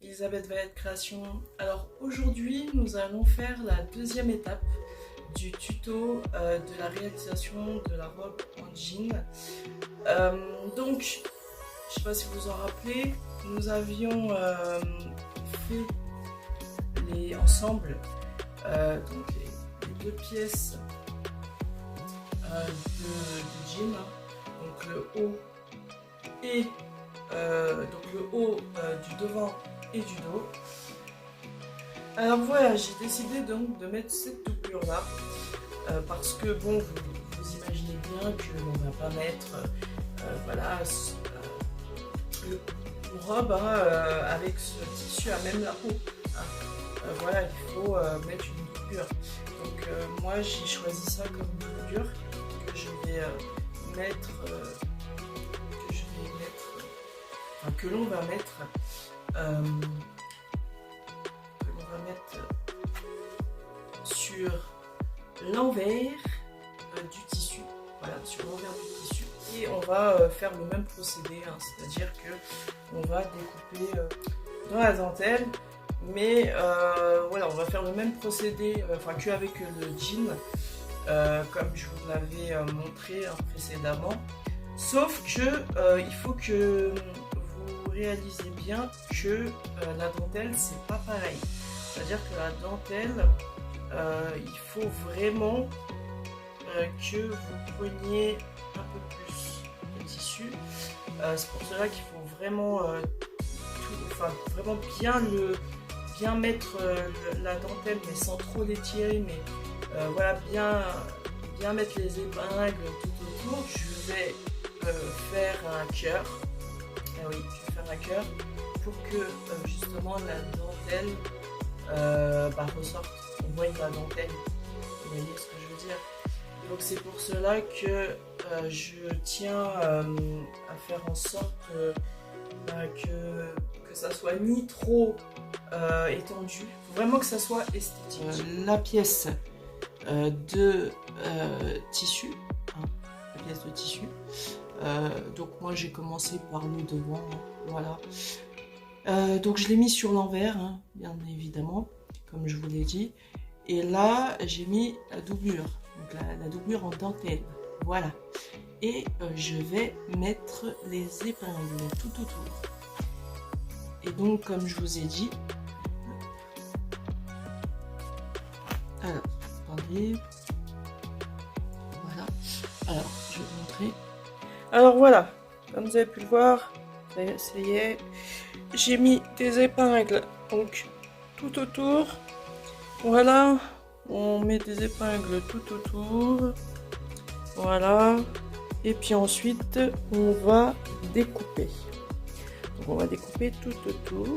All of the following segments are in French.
Elisabeth Valette Création. Alors aujourd'hui, nous allons faire la deuxième étape du tuto de la réalisation de la robe en jean. Donc, je ne sais pas si vous vous en rappelez, nous avions fait ensemble donc les deux pièces de jean, donc le haut et du devant et du dos. Alors voilà, j'ai décidé donc de mettre cette doublure là parce que bon, vous imaginez bien que l'on va pas mettre voilà une robe avec ce tissu à même la peau. Voilà, il faut mettre une doublure. Donc moi j'ai choisi ça comme doublure que je vais mettre, que l'on va mettre sur l'envers du tissu. Voilà, sur l'envers du tissu. Et on va faire le même procédé, hein, c'est-à-dire que on va découper dans la dentelle. Mais voilà, on va faire le même procédé, qu'avec le jean, comme je vous l'avais montré précédemment. Sauf que il faut que vous réalisez bien que la dentelle, c'est pas pareil. C'est-à-dire que la dentelle, il faut vraiment que vous preniez un peu plus de tissu. C'est pour cela qu'il faut vraiment, vraiment bien mettre la dentelle, mais sans trop l'étirer, mais voilà, bien mettre les épingles tout autour. Je vais faire un cœur. Ah oui, je vais faire un cœur pour que justement la dentelle ressorte. On voit la dentelle. Vous voyez ce que je veux dire? Donc c'est pour cela que je tiens à faire en sorte que ça soit ni trop étendu, faut vraiment que ça soit esthétique. La pièce de tissu, hein, la pièce de tissu. Donc moi j'ai commencé par le devant, hein, voilà. Donc je l'ai mis sur l'envers, hein, bien évidemment, comme je vous l'ai dit. Et là j'ai mis la doublure, donc la doublure en dentelle, voilà. Et je vais mettre les épingles tout autour. Et donc, comme je vous ai dit, alors, attendez, voilà, alors, je vais vous montrer. Alors voilà, comme vous avez pu le voir, ça y est, j'ai mis des épingles, donc, tout autour, voilà, on met des épingles tout autour, voilà, et puis ensuite, on va découper. Donc on va découper tout autour.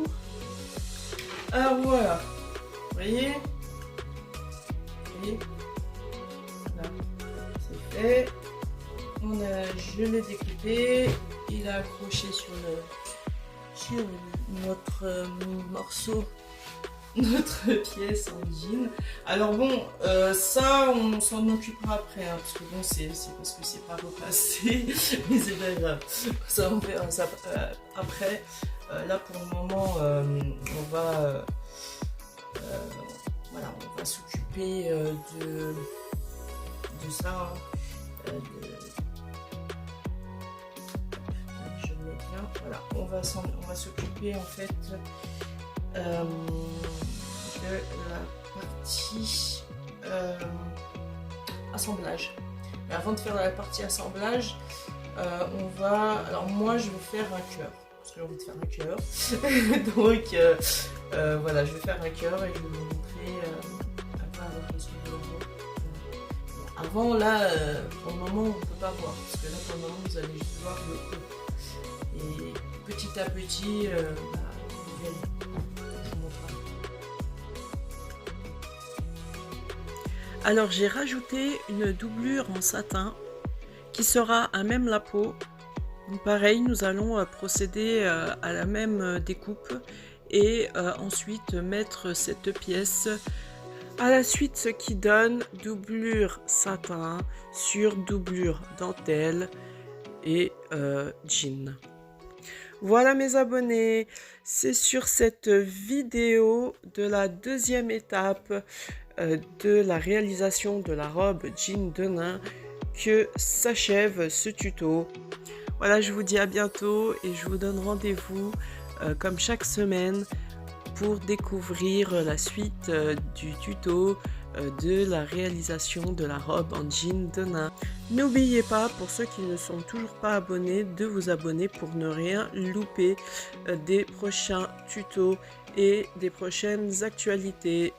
Alors voilà, vous voyez, là, c'est fait. Je l'ai découpé, il a accroché sur notre morceau, notre pièce en jean. Alors bon, ça on s'en occupera après, hein, parce que bon c'est parce que c'est pas repassé, mais c'est pas grave, ça on verra ça après. Là pour le moment on va voilà, on va s'occuper de ça, hein, je le mets bien, voilà, on va s'occuper en fait de la partie assemblage. Mais avant de faire la partie assemblage, on va, alors moi je vais faire un cœur parce que j'ai envie de faire un cœur. Donc voilà, je vais faire un cœur et je vais vous montrer avant là, pour le moment on ne peut pas voir parce que là pour le moment vous allez juste voir le haut et petit à petit vous verrez. Alors j'ai rajouté une doublure en satin qui sera à même la peau. Donc pareil, nous allons procéder à la même découpe et ensuite mettre cette pièce à la suite, ce qui donne doublure satin sur doublure dentelle et jean. Voilà mes abonnés, c'est sur cette vidéo de la deuxième étape de la réalisation de la robe jean de nain que s'achève ce tuto. Voilà, je vous dis à bientôt et je vous donne rendez-vous comme chaque semaine pour découvrir la suite du tuto de la réalisation de la robe en jean de nain. N'oubliez pas, pour ceux qui ne sont toujours pas abonnés, de vous abonner pour ne rien louper des prochains tutos et des prochaines actualités.